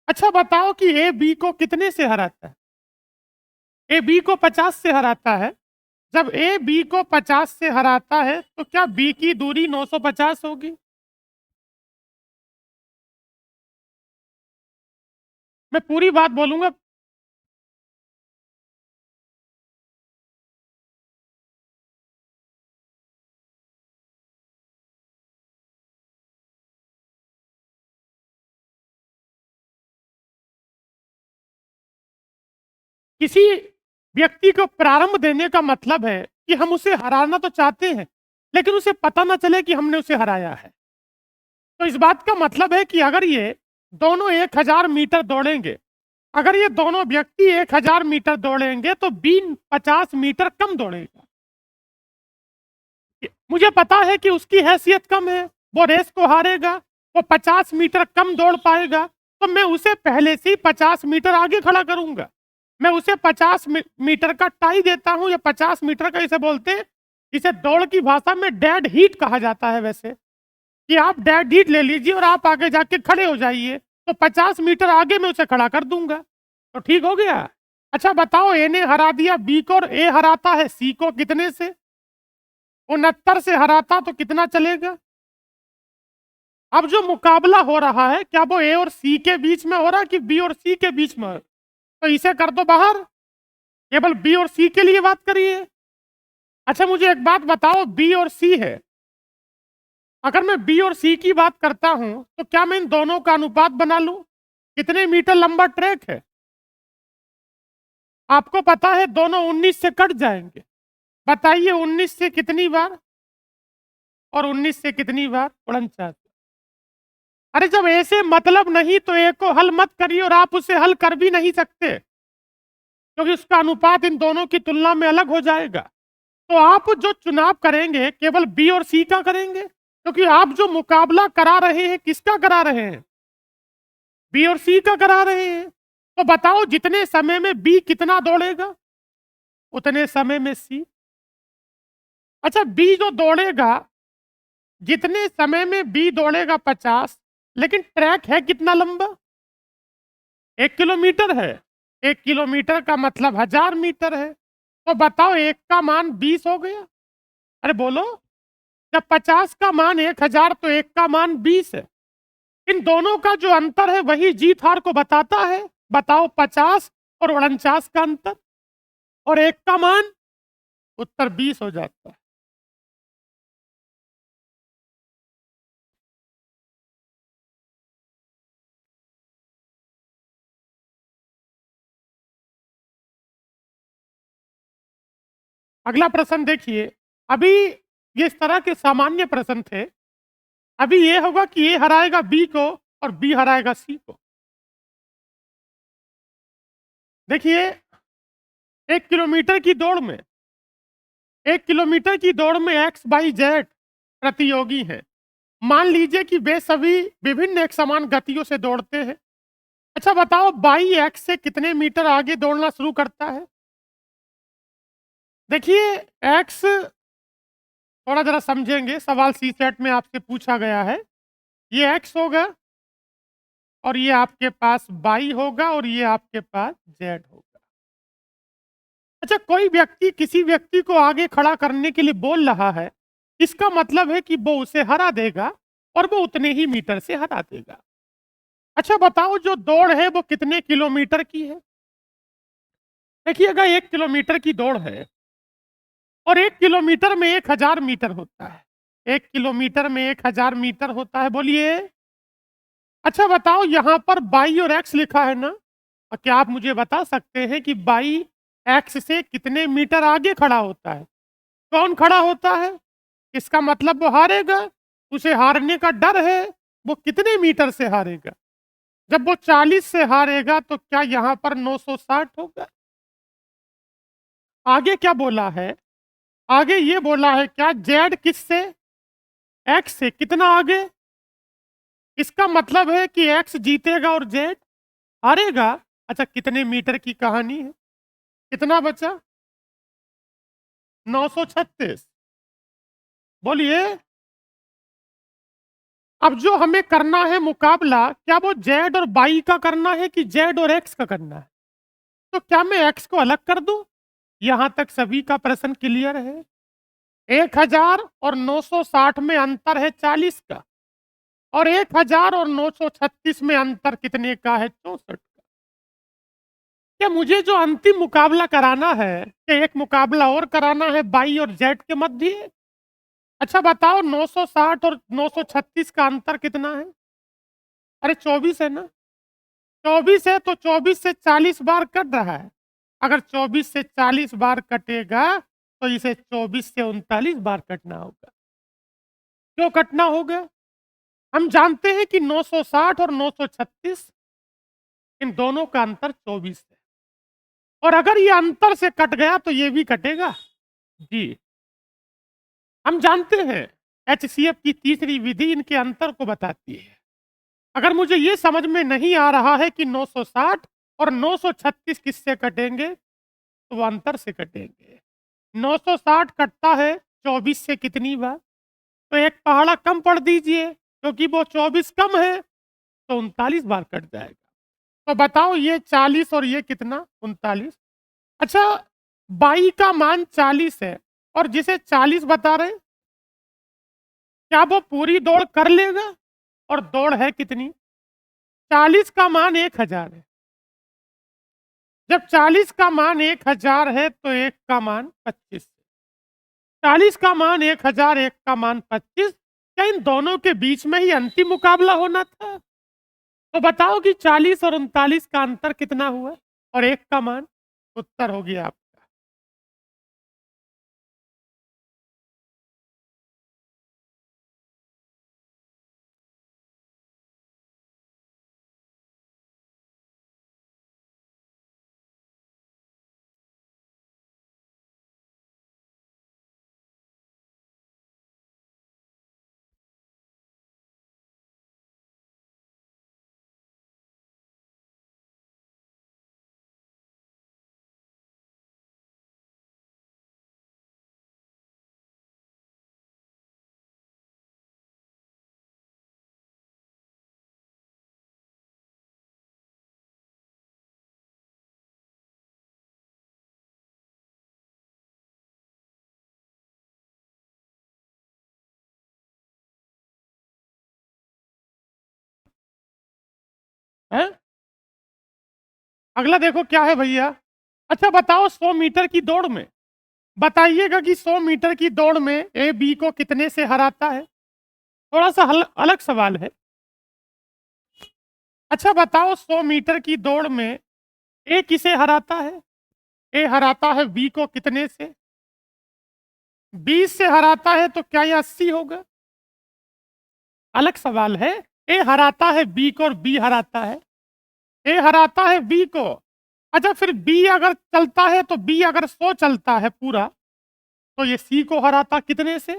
अच्छा बताओ कि ए बी को कितने से हराता है? ए बी को 50 से हराता है। जब ए बी को 50 से हराता है तो क्या बी की दूरी 950 होगी? मैं पूरी बात बोलूंगा। किसी व्यक्ति को प्रारंभ देने का मतलब है कि हम उसे हराना तो चाहते हैं, लेकिन उसे पता ना चले कि हमने उसे हराया है। तो इस बात का मतलब है कि अगर ये दोनों 1000 मीटर दौड़ेंगे, अगर ये दोनों व्यक्ति 1000 मीटर दौड़ेंगे तो बी 50 मीटर कम दौड़ेगा। मुझे पता है कि उसकी हैसियत कम है, वो रेस को हारेगा, वो 50 मीटर कम दौड़ पाएगा, तो मैं उसे पहले से ही 50 मीटर आगे खड़ा करूंगा। मैं उसे 50 मीटर का टाई देता हूं, या 50 मीटर का इसे बोलते हैं, इसे दौड़ की भाषा में डेड हीट कहा जाता है वैसे, कि आप डेड हीट ले लीजिए और आप आगे जाके खड़े हो जाइए, तो 50 मीटर आगे मैं उसे खड़ा कर दूंगा। तो ठीक हो गया। अच्छा बताओ, ए ने हरा दिया बी को, और ए हराता है सी को कितने से? 69 से हराता तो कितना चलेगा? अब जो मुकाबला हो रहा है, क्या वो ए और सी के बीच में हो रहा है कि बी और सी के बीच में? तो इसे कर दो बाहर, केवल बी और सी के लिए बात करिए। अच्छा मुझे एक बात बताओ, बी और सी है, अगर मैं बी और सी की बात करता हूं तो क्या मैं इन दोनों का अनुपात बना लूं? कितने मीटर लंबा ट्रैक है? आपको पता है दोनों 19 से कट जाएंगे। बताइए 19 से कितनी बार और 19 से कितनी बार? 49। अरे जब ऐसे मतलब नहीं तो एक को हल मत करिए, और आप उसे हल कर भी नहीं सकते क्योंकि उसका अनुपात इन दोनों की तुलना में अलग हो जाएगा। तो आप जो चुनाव करेंगे केवल बी और सी का करेंगे, क्योंकि आप जो मुकाबला करा रहे हैं किसका करा रहे हैं? बी और सी का करा रहे हैं। तो बताओ जितने समय में बी कितना दौड़ेगा उतने समय में सी। अच्छा बी जो दौड़ेगा, जितने समय में बी दौड़ेगा 50, लेकिन ट्रैक है कितना लंबा? 1 किलोमीटर है। 1 किलोमीटर का मतलब 1000 मीटर है। तो बताओ एक का मान 20 हो गया। अरे बोलो, जब 50 का मान 1000 तो एक का मान 20 है। इन दोनों का जो अंतर है वही जीत हार को बताता है। बताओ 50 और 49 का अंतर और एक का मान, उत्तर 20 हो जाता है। अगला प्रश्न देखिए। अभी ये इस तरह के सामान्य प्रश्न थे। अभी ये होगा कि ए हराएगा बी को और बी हराएगा सी को। देखिए 1 किलोमीटर की दौड़ में 1 किलोमीटर की दौड़ में एक्स बाई जेड प्रतियोगी हैं। मान लीजिए कि वे सभी विभिन्न एक समान गतियों से दौड़ते हैं। अच्छा बताओ बाई एक्स से कितने मीटर आगे दौड़ना शुरू करता है? देखिए एक्स, थोड़ा जरा समझेंगे, सवाल सी सेट में आपसे पूछा गया है। ये एक्स होगा और ये आपके पास बाई होगा और ये आपके पास जेड होगा। अच्छा कोई व्यक्ति किसी व्यक्ति को आगे खड़ा करने के लिए बोल रहा है, इसका मतलब है कि वो उसे हरा देगा और वो उतने ही मीटर से हरा देगा। अच्छा बताओ जो दौड़ है वो कितने किलोमीटर की है? देखिएगा 1 किलोमीटर की दौड़ है और 1 किलोमीटर में 1000 मीटर होता है। 1 किलोमीटर में 1000 मीटर होता है। बोलिए। अच्छा बताओ यहाँ पर बाई और एक्स लिखा है ना, और क्या आप मुझे बता सकते हैं कि बाई एक्स से कितने मीटर आगे खड़ा होता है? कौन खड़ा होता है? इसका मतलब वो हारेगा, उसे हारने का डर है। वो कितने मीटर से हारेगा? जब वो 40 से हारेगा तो क्या यहाँ पर 960 होगा? आगे क्या बोला है? आगे ये बोला है क्या जेड किससे? एक्स से। कितना आगे? इसका मतलब है कि एक्स जीतेगा और जेड हारेगा। अच्छा कितने मीटर की कहानी है? कितना बचा? 936। बोलिए। अब जो हमें करना है मुकाबला, क्या वो जेड और बाई का करना है कि जेड और एक्स का करना है? तो क्या मैं एक्स को अलग कर दूं? यहां तक सभी का प्रश्न क्लियर है। 1000 और 960 में अंतर है 40 का, और 1000 और 936 में अंतर कितने का है? 64 का। क्या मुझे जो अंतिम मुकाबला कराना है, क्या एक मुकाबला और कराना है बाई और जेड के मध्य? अच्छा बताओ 960 और 936 का अंतर कितना है? अरे 24 है ना। 24 है तो 24 से 40 बार कट रहा है। अगर 24 से 40 बार कटेगा तो इसे 24 से 39 बार कटना होगा। क्यों कटना होगा? हम जानते हैं कि 960 और 936, इन दोनों का अंतर 24 है, और अगर ये अंतर से कट गया तो ये भी कटेगा। जी हम जानते हैं HCF की तीसरी विधि इनके अंतर को बताती है। अगर मुझे ये समझ में नहीं आ रहा है कि 960 और 936 किससे कटेंगे, तो वो अंतर से कटेंगे। 960 कटता है 24 से कितनी बार? तो एक पहाड़ा कम पढ़ दीजिए, क्योंकि वो 24 कम है तो 39 बार कट जाएगा। तो बताओ ये 40 और ये कितना? 39। अच्छा बाई का मान 40 है और जिसे 40 बता रहे, क्या वो पूरी दौड़ कर लेगा? और दौड़ है कितनी? 40 का मान 1000 है। जब 40 का मान 1000 है तो एक का मान 25 है। 40 का मान 1000, एक का मान 25। क्या इन दोनों के बीच में ही अंतिम मुकाबला होना था? तो बताओ कि 40 और 39 का अंतर कितना हुआ और एक का मान? उत्तर हो गया आपका। है अगला देखो क्या है भैया। अच्छा बताओ 100 मीटर की दौड़ में बताइएगा कि 100 मीटर की दौड़ में ए बी को कितने से हराता है। थोड़ा सा अलग सवाल है। अच्छा बताओ 100 मीटर की दौड़ में ए किसे हराता है। ए हराता है बी को कितने से। 20 से हराता है तो क्या ये 80 होगा। अलग सवाल है। ए हराता है बी को और बी हराता है। ए हराता है बी को। अच्छा फिर बी अगर चलता है तो बी अगर 100 चलता है पूरा तो ये सी को हराता कितने से।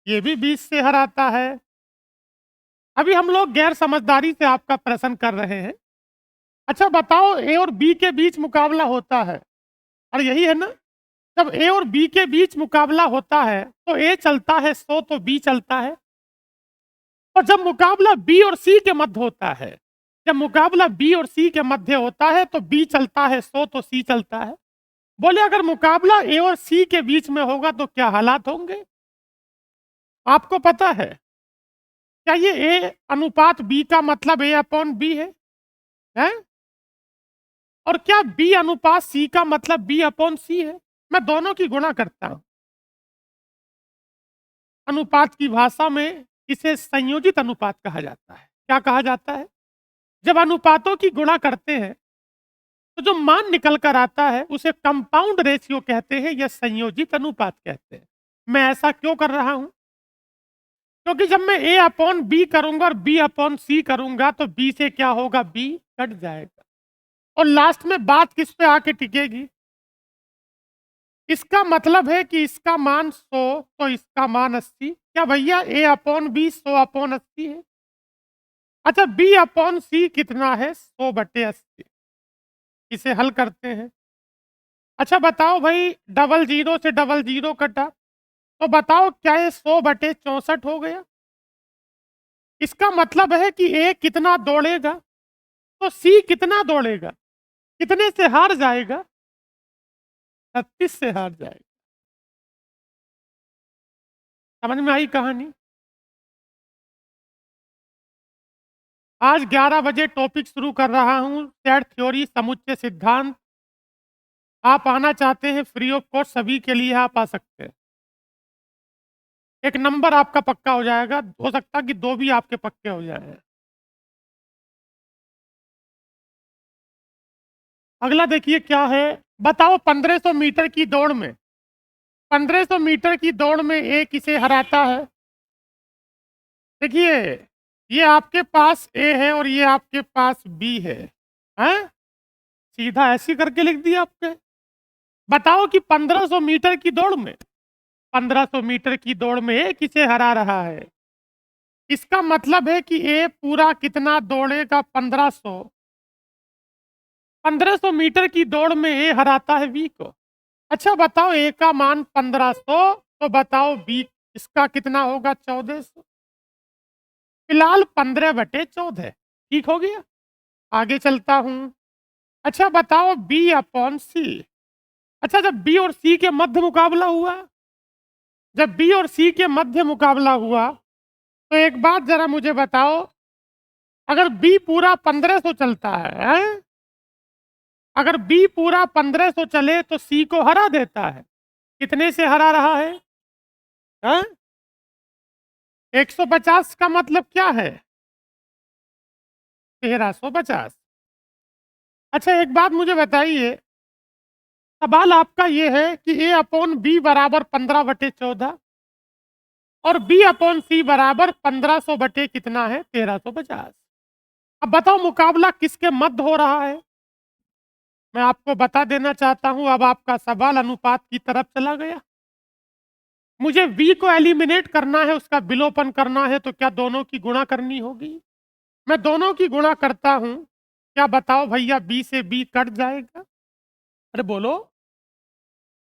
ये भी 20 से हराता है। अभी हम लोग गैर समझदारी से आपका प्रश्न कर रहे हैं। अच्छा बताओ ए और बी के बीच मुकाबला होता है और यही है ना। जब ए और बी के बीच मुकाबला होता है तो ए चलता है 100 तो बी चलता है। और जब मुकाबला बी और सी के मध्य होता है जब मुकाबला बी और सी के मध्य होता है तो बी चलता है 100 तो सी चलता है। बोले अगर मुकाबला ए और सी के बीच में होगा तो क्या हालात होंगे। आपको पता है क्या ये ए अनुपात बी का मतलब ए अपॉन बी है? और क्या बी अनुपात सी का मतलब बी अपॉन सी है। मैं दोनों की गुणा करता हूं। अनुपात की भाषा में इसे संयोजित अनुपात कहा जाता है। क्या कहा जाता है। जब अनुपातों की गुणा करते हैं तो जो मान निकल कर आता है उसे कंपाउंड रेशियो कहते हैं या संयोजित अनुपात कहते हैं। मैं ऐसा क्यों कर रहा हूं क्योंकि जब मैं ए अपॉन बी करूंगा और बी अपॉन सी करूंगा तो बी से क्या होगा बी कट जाएगा और लास्ट में बात किस पे आके टिकेगी। इसका मतलब है कि इसका मान 100 तो इसका मान 80। क्या भैया ए अपॉन बी 100 अपॉन 80 है। अच्छा बी अपॉन सी कितना है 100/80। इसे हल करते हैं। अच्छा बताओ भाई डबल जीरो से डबल जीरो कटा तो बताओ क्या ये 100/64 हो गया। इसका मतलब है कि ए कितना दौड़ेगा तो सी कितना दौड़ेगा कितने से हार जाएगा 36 से हार जाएगा। समझ में आई कहानी। आज 11 बजे टॉपिक शुरू कर रहा हूं सेट थ्योरी समुच्चय सिद्धांत। आप आना चाहते हैं फ्री ऑफ कॉस्ट सभी के लिए आप आ सकते हैं। एक नंबर आपका पक्का हो जाएगा हो सकता है कि 2 भी आपके पक्के हो जाए। अगला देखिए क्या है। बताओ 1500 मीटर की दौड़ में 1500 मीटर की दौड़ में ए किसे हराता है। देखिए ये आपके पास ए है और ये आपके पास बी हैं? सीधा ऐसी करके लिख दिया आपके। बताओ कि 1500 मीटर की दौड़ में 1500 मीटर की दौड़ में ए किसे हरा रहा है। इसका मतलब है कि ए पूरा कितना दौड़ेगा 1500 मीटर की दौड़ में ए हराता है बी को। अच्छा बताओ ए का मान 1500 तो बताओ बी इसका कितना होगा 1400। फिलहाल 15/14 ठीक हो गया। आगे चलता हूं। अच्छा बताओ बी अपॉन सी। अच्छा जब बी और सी के मध्य मुकाबला हुआ जब बी और सी के मध्य मुकाबला हुआ तो एक बात जरा मुझे बताओ अगर बी पूरा 1500 चलता है? अगर बी पूरा 1500 चले तो सी को हरा देता है। कितने से हरा रहा है? 150 का मतलब क्या है 1350। अच्छा एक बात मुझे बताइए सवाल आपका ये है कि ए अपॉन बी बराबर 15/14 और बी अपॉन सी बराबर 1500 बटे कितना है 1350। अब बताओ मुकाबला किसके मध्य हो रहा है। मैं आपको बता देना चाहता हूं, अब आपका सवाल अनुपात की तरफ चला गया। मुझे v को एलिमिनेट करना है, उसका विलोपन करना है, तो क्या दोनों की गुणा करनी होगी। मैं दोनों की गुणा करता हूं, क्या बताओ भैया b से b कट जाएगा। अरे बोलो,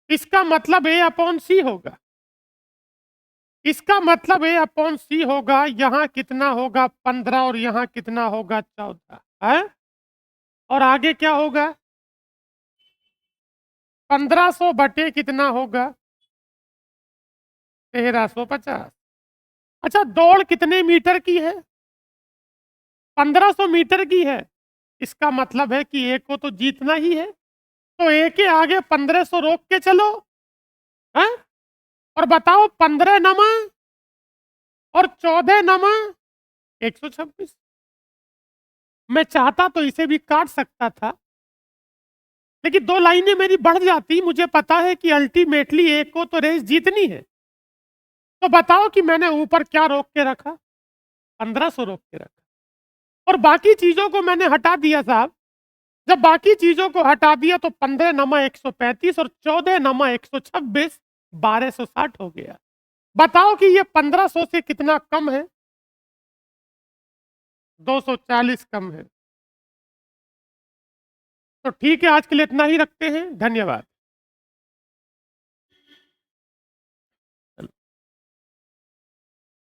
इसका मतलब a अपॉन सी होगा। इसका मतलब a अपॉन सी होगा, यहां कितना होगा 15 और यहां कितना होगा 14 है। और आगे क्या होगा 1500 बटे कितना होगा 1350। अच्छा, दौड़ कितने मीटर की है 1500 मीटर की है। इसका मतलब है कि एक को तो जीतना ही है, तो एक के आगे 1500 रोक के चलो है। और बताओ 15 नमा और 14 नमा 126। मैं चाहता तो इसे भी काट सकता था, लेकिन दो लाइनें मेरी बढ़ जाती। मुझे पता है कि अल्टीमेटली एक को तो रेस जीतनी है। तो बताओ कि मैंने ऊपर क्या रोक के रखा 1500 रोक के रखा, और बाकी चीजों को मैंने हटा दिया साहब। जब बाकी चीजों को हटा दिया तो 15 नमा 135 और 14 नमा 126 1260 हो गया। बताओ कि ये 1500 से कितना कम है 240 कम है। तो ठीक है, आज के लिए इतना ही रखते हैं। धन्यवाद।